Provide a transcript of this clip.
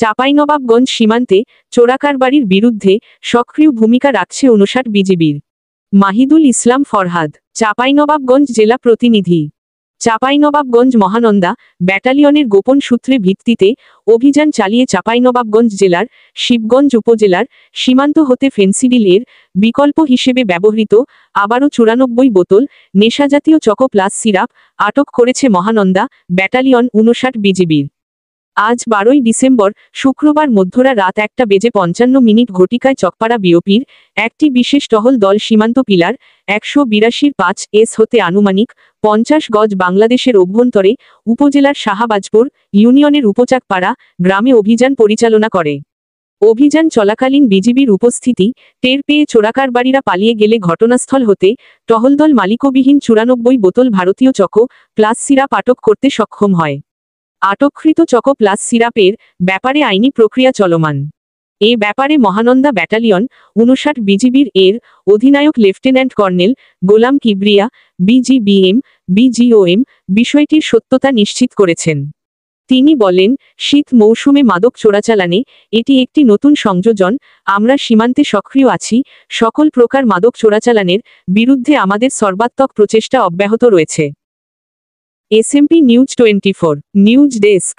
চাঁপাইনবাবগঞ্জ সীমান্তে চোরাকারবারির বিরুদ্ধে সক্রিয় ভূমিকা রাখছে 59 বিজিবির। মাহিদুল ইসলাম ফরহাদ, চাঁপাইনবাবগঞ্জ জেলা প্রতিনিধি। চাঁপাইনবাবগঞ্জ মহানন্দা ব্যাটালিয়নের গোপন সূত্রে ভিত্তিতে অভিযান চালিয়ে চাঁপাইনবাবগঞ্জ জেলার শিবগঞ্জ উপজেলার সীমান্ত হতে ফেন্সিডিলের বিকল্প হিসেবে ব্যবহৃত আবারও 94 বোতল নেশাজাতীয় চকো প্লাস সিরাপ আটক করেছে মহানন্দা ব্যাটালিয়ন 59 বিজিবির। আজ 12 ডিসেম্বর শুক্রবার মধ্যরা রাত 1:55 ঘটিকায় চকপাড়া বিওপির একটি বিশেষ টহল দল সীমান্ত পিলার 182-5 হতে আনুমানিক 50 গজ বাংলাদেশের অভ্যন্তরে উপজেলার শাহবাজপুর ইউনিয়নের উপচাকপাড়া গ্রামে অভিযান পরিচালনা করে। অভিযান চলাকালীন বিজিবির উপস্থিতি টের পেয়ে চোরাকারবারিরা পালিয়ে গেলে ঘটনাস্থল হতে টহলদল মালিকবিহীন 94 বোতল ভারতীয় চকো প্লাস সিরাপ আটক করতে সক্ষম হয়। আটককৃত চকো প্লাস সিরাপের ব্যাপারে আইনি প্রক্রিয়া চলমান। এ ব্যাপারে মহানন্দা ব্যাটালিয়ন 59 বিজিবির এর অধিনায়ক লেফটেন্যান্ট কর্নেল গোলাম কিবরিয়া বিজিবিএম বিজিওএম বিষয়টির সত্যতা নিশ্চিত করেছেন। তিনি বলেন, শীত মৌসুমে মাদক চোরাচালানে এটি একটি নতুন সংযোজন। আমরা সীমান্তে সক্রিয় আছি। সকল প্রকার মাদক চোরাচালানের বিরুদ্ধে আমাদের সর্বাত্মক প্রচেষ্টা অব্যাহত রয়েছে। SMP news 24 news desk.